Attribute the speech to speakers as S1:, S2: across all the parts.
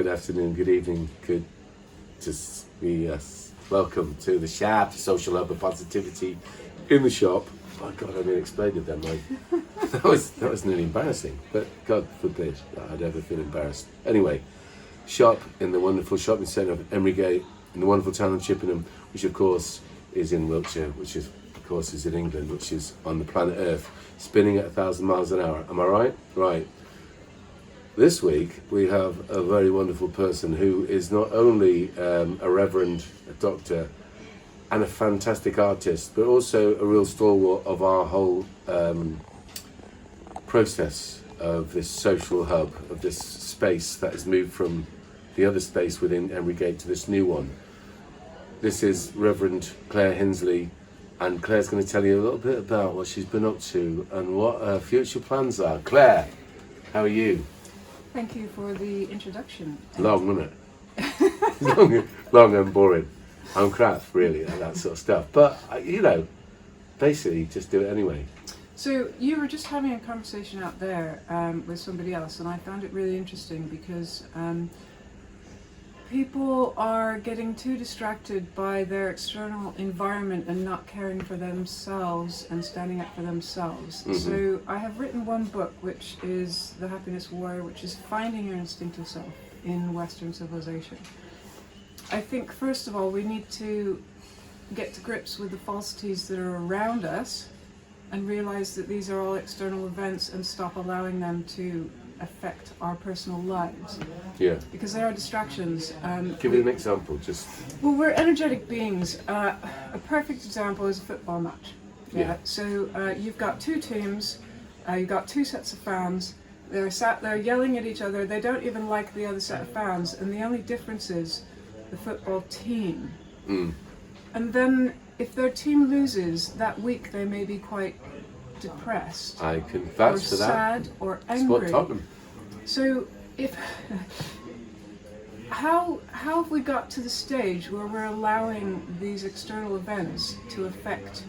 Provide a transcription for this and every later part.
S1: good afternoon, good evening, good to be welcome to the S.H.O.P, Social Hub of Positivity in the S.H.O.P. Oh God, I nearly explained it then, mate. that was nearly embarrassing, but God forbid that I'd ever feel embarrassed. Anyway, S.H.O.P in the wonderful shopping centre of Emery Gate in the wonderful town of Chippenham, which of course is in Wiltshire, which is of course is in England, which is on the planet Earth, spinning at 1,000 miles an hour. Am I right? Right. This week we have a very wonderful person who is not only a reverend, a doctor, and a fantastic artist, but also a real stalwart of our whole process of this social hub, of this space that has moved from the other space within Emery Gate to this new one. This is Reverend Clare Hinsley, and Clare's going to tell you a little bit about what she's been up to and what her future plans are. Clare, how are you?
S2: Thank you for the introduction.
S1: Long, wasn't it? long and boring. I'm crap, really, at that sort of stuff. But, you know, basically just do it anyway.
S2: So you were just having a conversation out there with somebody else, and I found it really interesting because people are getting too distracted by their external environment and not caring for themselves and standing up for themselves. Mm-hmm. So I have written one book, which is The Happiness Warrior, which is finding your instinctive self in Western civilization. I think, first of all, we need to get to grips with the falsities that are around us and realize that these are all external events and stop allowing them to affect our personal lives.
S1: Yeah.
S2: Because there are distractions.
S1: Give me an example, just...
S2: Well, we're energetic beings. A perfect example is a football match. Yeah. So you've got two teams, you've got two sets of fans, they're sat there yelling at each other, they don't even like the other set of fans, and the only difference is the football team. Mm. And then if their team loses, that week they may be quite depressed.
S1: I can vouch for that.
S2: Or sad or angry.
S1: Tottenham.
S2: So if how have we got to the stage where we're allowing these external events to affect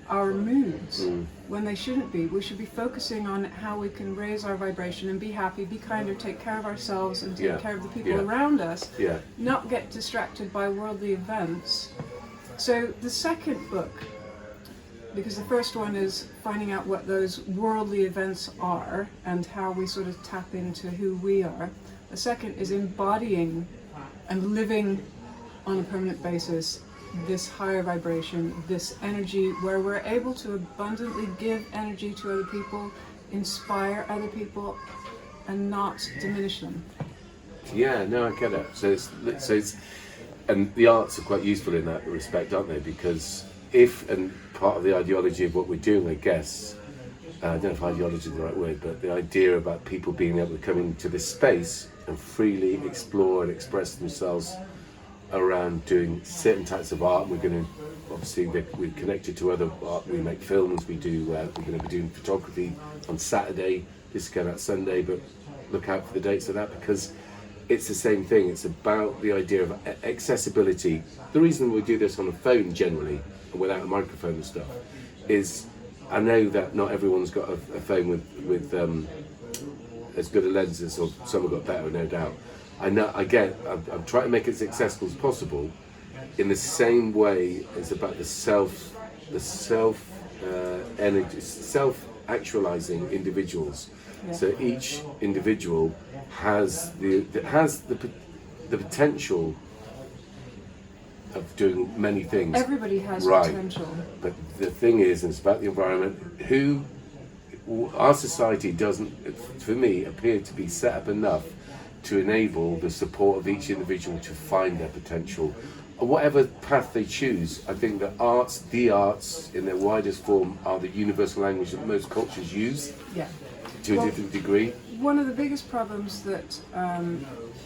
S2: our moods when they shouldn't be? We should be focusing on how we can raise our vibration and be happy, be kinder, take care of ourselves and take care of the people around us, not get distracted by worldly events. So the second book, because the first one is finding out what those worldly events are and how we sort of tap into who we are. The second is embodying and living on a permanent basis this higher vibration, this energy where we're able to abundantly give energy to other people, inspire other people, and not diminish them.
S1: Yeah, no, I get it. So it's and the arts are quite useful in that respect, aren't they? Because and part of the ideology of what we're doing, I guess, I don't know if ideology is the right word, but the idea about people being able to come into this space and freely explore and express themselves around doing certain types of art. We're going to, obviously, we're connected to other art. We make films, we're going to be doing photography on Saturday. This is going out Sunday, but look out for the dates of that because it's the same thing. It's about the idea of accessibility. The reason we do this on a phone generally, without a microphone and stuff, is I know that not everyone's got a phone with as good a lenses, or some have got better, no doubt. I'm trying to make it as accessible as possible. In the same way, it's about the self energy, self-actualizing individuals. Yeah. So each individual has the potential of doing many things.
S2: Everybody has potential.
S1: But the thing is, and it's about the environment, our society doesn't, for me, appear to be set up enough to enable the support of each individual to find their potential. Whatever path they choose, I think that the arts in their widest form are the universal language that most cultures use to a different degree.
S2: One of the biggest problems that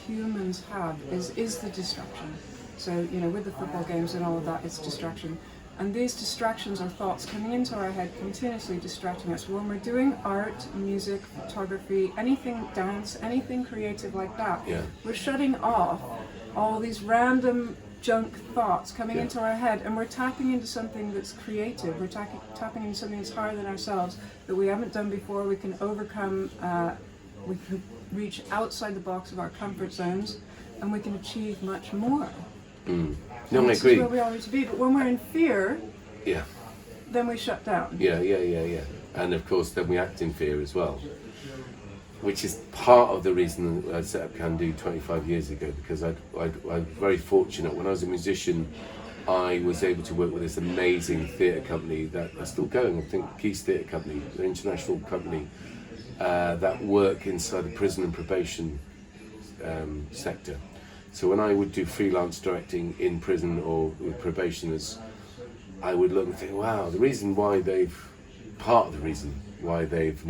S2: humans have is the distraction. So, with the football games and all of that, it's distraction. And these distractions are thoughts coming into our head, continuously distracting us. When we're doing art, music, photography, anything, dance, anything creative like that, we're shutting off all these random junk thoughts coming into our head, and we're tapping into something that's creative. We're tapping into something that's higher than ourselves, that we haven't done before. We can overcome, we can reach outside the box of our comfort zones, and we can achieve much more.
S1: No, I
S2: This
S1: agree.
S2: is where we all need to be. But when we're in fear,
S1: Yeah,
S2: then we shut down.
S1: yeah. And of course, then we act in fear as well, which is part of the reason I set up Kandu 25 years ago, because I'm very fortunate. When I was a musician, I was able to work with this amazing theatre company that are still going, I think, Keys Theatre Company, an international company that work inside the prison and probation sector. So when I would do freelance directing in prison or with probationers, I would look and think, wow, part of the reason why they've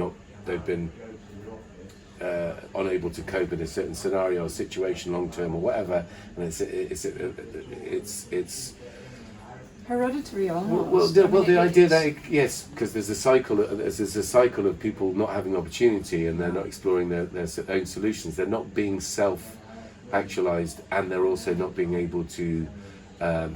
S1: been unable to cope in a certain scenario or situation long term or whatever, and it's
S2: Hereditary almost.
S1: well, the idea that yes, because there's a cycle of people not having opportunity, and they're not exploring their own solutions. They're not being self-actualized, and they're also not being able to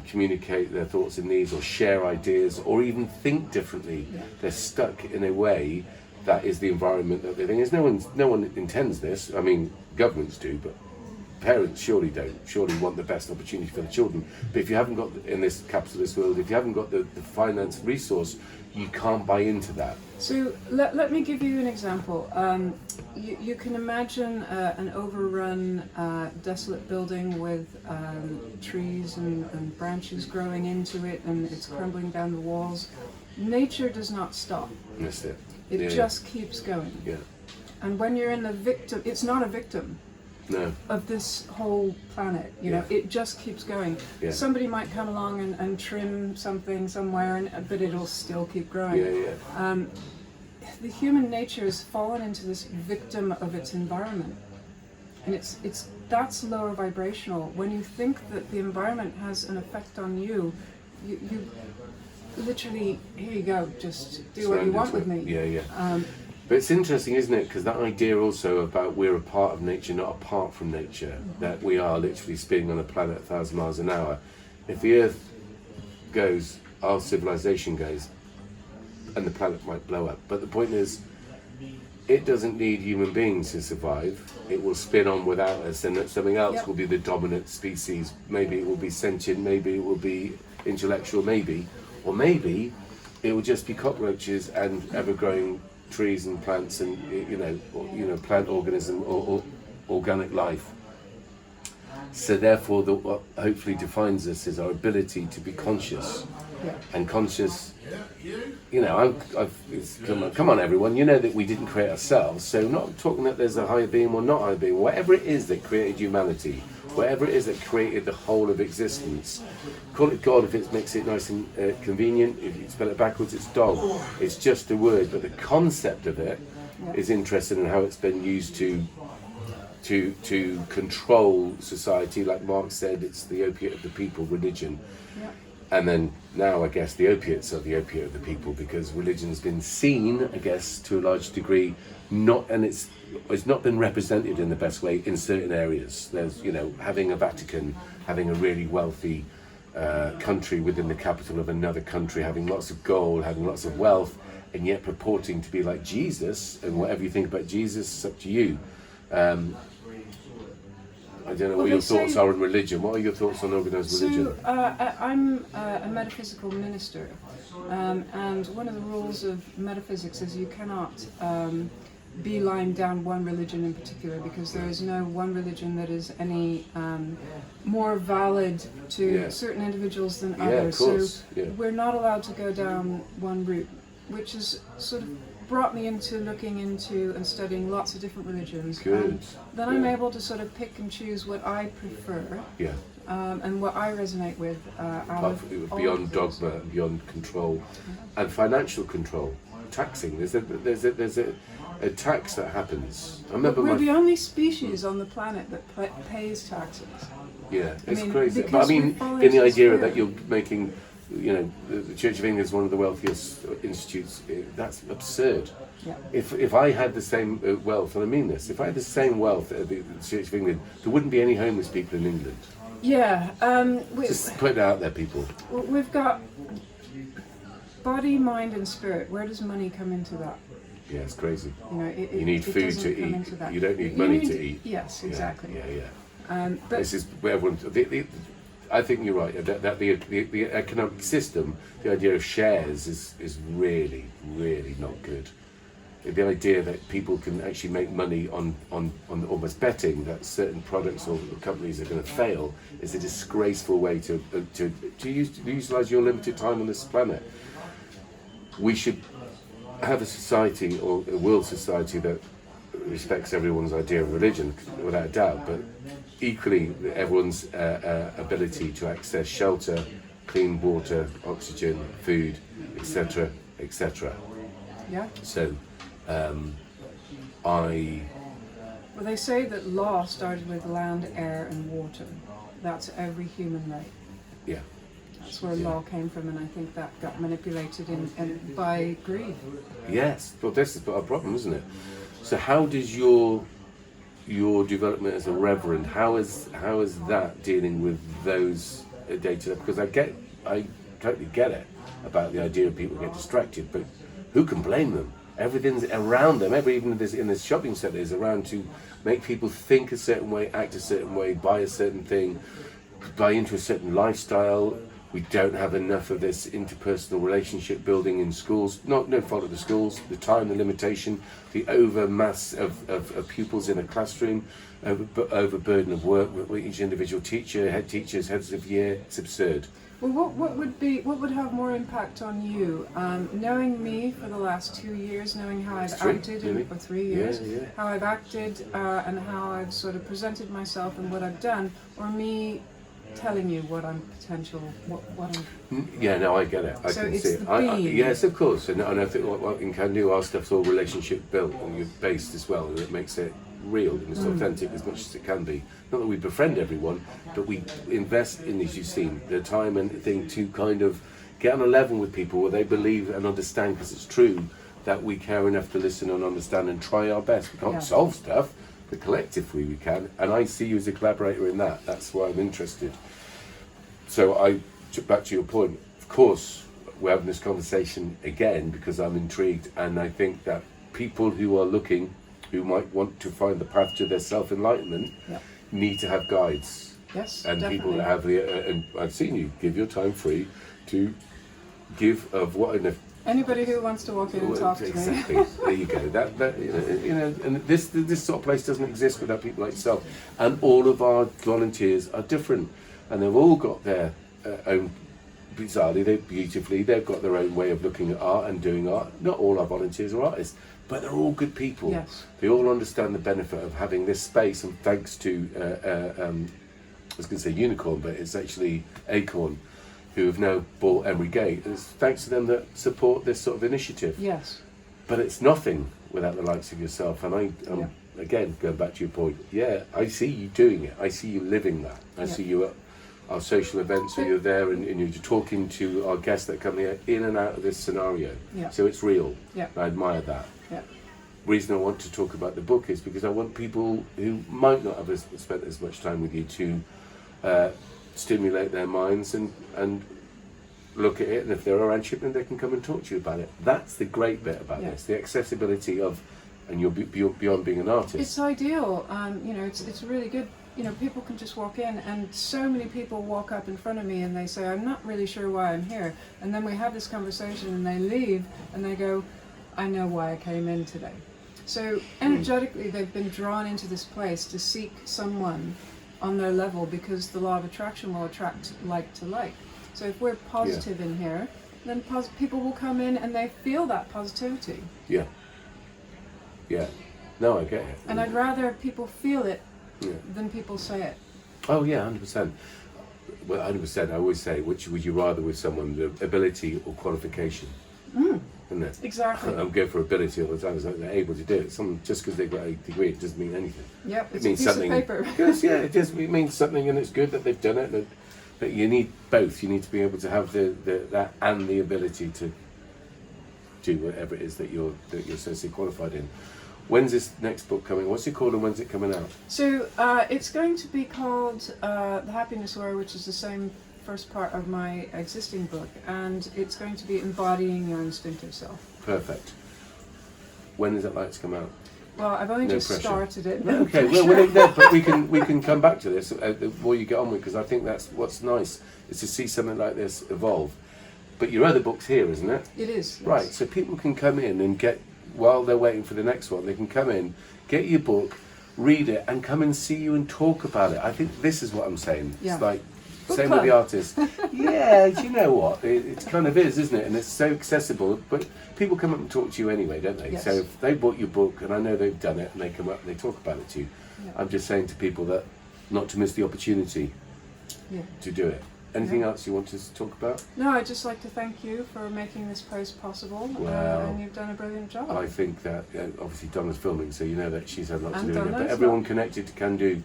S1: communicate their thoughts and needs, or share ideas, or even think differently.
S2: Yeah.
S1: They're stuck in a way that is the environment that they think is. No one intends this. I mean, governments do, but parents surely don't. Surely want the best opportunity for the children. But if you haven't got, in this capitalist world, if you haven't got the finance resource, you can't buy into that.
S2: So let me give you an example. You can imagine an overrun, desolate building with trees and branches growing into it, and it's crumbling down the walls. Nature does not stop.
S1: That's it.
S2: It just keeps going.
S1: Yeah.
S2: And when you're in the victim, it's not a victim.
S1: No.
S2: Of this whole planet, you know, it just keeps going.
S1: Yeah.
S2: Somebody might come along and trim something somewhere, but it'll still keep growing.
S1: Yeah.
S2: The human nature has fallen into this victim of its environment, and that's lower vibrational. When you think that the environment has an effect on you, you literally, here you go, just do what you want with me.
S1: Yeah. But it's interesting, isn't it? Because that idea also about we're a part of nature, not apart from nature, that we are literally spinning on a planet 1,000 miles an hour. If the Earth goes, our civilization goes, and the planet might blow up. But the point is, it doesn't need human beings to survive. It will spin on without us, and that something else will be the dominant species. Maybe it will be sentient, maybe it will be intellectual, maybe. Or maybe it will just be cockroaches and ever-growing trees and plants and plant organism or organic life. So therefore, what hopefully defines us is our ability to be conscious. And conscious, come on everyone, you know that we didn't create ourselves, so not talking that there's a higher being or not higher being, whatever it is that created humanity, whatever it is that created the whole of existence, call it God if it makes it nice and convenient. If you spell it backwards, it's dog. It's just a word, but the concept of it is interesting in how it's been used to control society. Like Marx said, it's the opiate of the people, religion. And then now I guess the opiates are the opiate of the people, because religion's been seen, I guess, to a large degree, it's not been represented in the best way in certain areas. There's, having a Vatican, having a really wealthy country within the capital of another country, having lots of gold, having lots of wealth, and yet purporting to be like Jesus. And whatever you think about Jesus, it's up to you. I don't know what your thoughts are on religion. What are your thoughts on organised religion?
S2: I'm a metaphysical minister, and one of the rules of metaphysics is you cannot beeline down one religion in particular, because there is no one religion that is any more valid to certain individuals than others.
S1: Of course.
S2: So we're not allowed to go down one route, which has sort of brought me into looking into and studying lots of different religions.
S1: Good.
S2: Then I'm able to sort of pick and choose what I prefer. And what I resonate with.
S1: Beyond dogma, and beyond control, and financial control, taxing. There's a tax that happens. I remember
S2: we're the only species on the planet that pays taxes.
S1: Yeah, it's crazy. But I mean, in the idea that you're making, the Church of England is one of the wealthiest institutes. That's absurd.
S2: Yeah.
S1: If I had the same wealth, and I mean this, if I had the same wealth at the Church of England, there wouldn't be any homeless people in England.
S2: Yeah.
S1: Just put it out there, people.
S2: We've got body, mind, and spirit. Where does money come into that?
S1: Yeah, it's crazy.
S2: You
S1: need food to eat. You don't need money to eat.
S2: Yes, exactly.
S1: Yeah.
S2: But
S1: This is where everyone. I think you're right. That the economic system, the idea of shares is really, really not good. The idea that people can actually make money on almost betting that certain products or companies are going to fail is a disgraceful way to utilize your limited time on this planet. We should have a society or a world society that respects everyone's idea of religion, without a doubt, but equally everyone's ability to access shelter, clean water, oxygen, food, etc., etc.
S2: yeah.
S1: So,
S2: Well, they say that law started with land, air, and water. That's every human right.
S1: yeah,
S2: That's where law came from, and I think that got manipulated by greed.
S1: yes. Well, this is our problem, isn't it? So, how does your development as a reverend? How is that dealing with those day-to-day? Because I totally get it about the idea of people get distracted, but who can blame them? Everything's around them. Even in this shopping centre is around to make people think a certain way, act a certain way, buy a certain thing, buy into a certain lifestyle. We don't have enough of this interpersonal relationship building in schools. No fault of the schools. The time, the limitation, the overmass of pupils in a classroom, overburden of work with each individual teacher, head teachers, heads of year. It's absurd.
S2: Well, what would have more impact on you? Knowing me for the last 2 years, knowing how I've acted, or 3 years, how I've acted and how I've sort of presented myself and what I've done, or me telling you what I'm what I'm.
S1: Yeah, no, I get it. I
S2: So
S1: can
S2: it's
S1: see it.
S2: the being.
S1: Yes, of course, and I think in Kandu our stuff's all relationship built and you're based as well, and it makes it real and it's authentic as much as it can be. Not that we befriend everyone, but we invest in, as you've seen, the time and thing to kind of get on a level with people where they believe and understand, because it's true, that we care enough to listen and understand and try our best. We can't solve stuff, but collectively we can, and I see you as a collaborator in that. That's why I'm interested. So back to your point, of course we're having this conversation again because I'm intrigued, and I think that people who are looking, who might want to find the path to their self-enlightenment, need to have guides.
S2: Yes,
S1: and
S2: definitely.
S1: people that have and I've seen you give your time free to give of what in a
S2: Anybody who wants to walk in and talk to me.
S1: exactly. There you go. That and this sort of place doesn't exist without people like yourself. And all of our volunteers are different, and they've all got their own. Bizarrely, they've got their own way of looking at art and doing art. Not all our volunteers are artists, but they're all good people.
S2: Yes.
S1: They all understand the benefit of having this space, and thanks to I was going to say Unicorn, but it's actually Acorn, who have now bought Emery Gate. It's thanks to them that support this sort of initiative.
S2: Yes.
S1: But it's nothing without the likes of yourself. And again, going back to your point, I see you doing it. I see you living that. I see you at our social events where you're there and you're talking to our guests that come here in and out of this scenario.
S2: Yeah.
S1: So it's real.
S2: Yeah.
S1: I admire that.
S2: Yeah.
S1: Reason I want to talk about the book is because I want people who might not have spent as much time with you to stimulate their minds and look at it, and if they're around Chippenham they can come and talk to you about it. That's the great bit about this, the accessibility of, and you're beyond being an artist.
S2: It's ideal. It's really good. People can just walk in, and so many people walk up in front of me and they say, I'm not really sure why I'm here. And then we have this conversation and they leave and they go, I know why I came in today. So energetically they've been drawn into this place to seek someone on their level, because the law of attraction will attract like to like. So if we're positive in here, then people will come in and they feel that positivity. Yeah.
S1: No, I get it.
S2: And I'd rather people feel it than people say it.
S1: Oh yeah, 100%. Well, 100%. I always say, which would you rather with someone, the ability or qualification? Isn't it?
S2: Exactly.
S1: I'm going for ability all the time. It's like they're able to do it. Someone just because they've got a degree, it doesn't mean anything.
S2: Yep,
S1: It means
S2: a piece
S1: something.
S2: of paper.
S1: It means something, and it's good that they've done it. But you need both. You need to be able to have that and the ability to do whatever it is that you're socially qualified in. When's this next book coming? What's it called and when's it coming out?
S2: So it's going to be called The Happiness War, which is the same first part of my existing book, and it's going to be embodying your instinctive self.
S1: Perfect. When is it like to come out?
S2: Well, I've only
S1: No
S2: just
S1: pressure.
S2: started it.
S1: Okay, no, but we can come back to this the more you get on with, because I think that's what's nice, is to see something like this evolve. But your other book's here, isn't it?
S2: It is. Yes.
S1: Right, so people can come in and get, while they're waiting for the next one, they can come in, get your book, read it, and come and see you and talk about it. I think this is what I'm saying.
S2: Yeah.
S1: It's like,
S2: Book
S1: same
S2: club.
S1: with the artist. Yeah, do you know what? It kind of is, isn't it? And it's so accessible. But people come up and talk to you anyway, don't they?
S2: Yes.
S1: So if they bought your book, and I know they've done it, and they come up and they talk about it to you,
S2: Yeah.
S1: I'm just saying to people that not to miss the opportunity
S2: Yeah.
S1: to do it. Anything
S2: Yeah.
S1: else you want to talk about?
S2: No, I'd just like to thank you for making this post possible,
S1: Wow.
S2: and you've done a brilliant job.
S1: I think that obviously Donna's filming, so you know that she's had a lot to
S2: And
S1: do with it.
S2: Donna
S1: But
S2: as
S1: everyone
S2: well.
S1: connected to Kandu.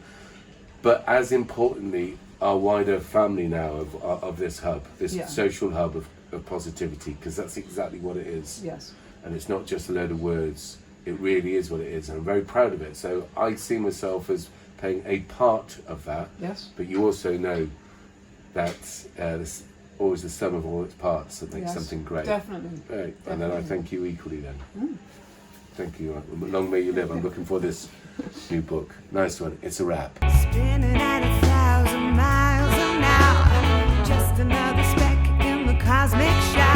S1: But as importantly, our wider family now of this hub, this
S2: Yeah.
S1: social hub of positivity, because that's exactly what it is.
S2: Yes.
S1: And it's not just a load of words. It really is what it is, and I'm very proud of it. So I see myself as playing a part of that.
S2: Yes.
S1: But you also know that this always the sum of all its parts that makes
S2: Yes.
S1: something great.
S2: Definitely.
S1: Right. And then I
S2: Definitely.
S1: thank you equally then. Thank you. Long may you live. I'm looking for this new book. Nice one. It's a wrap.
S3: Spinning at 1,000 miles an hour, just another speck in the cosmic shower.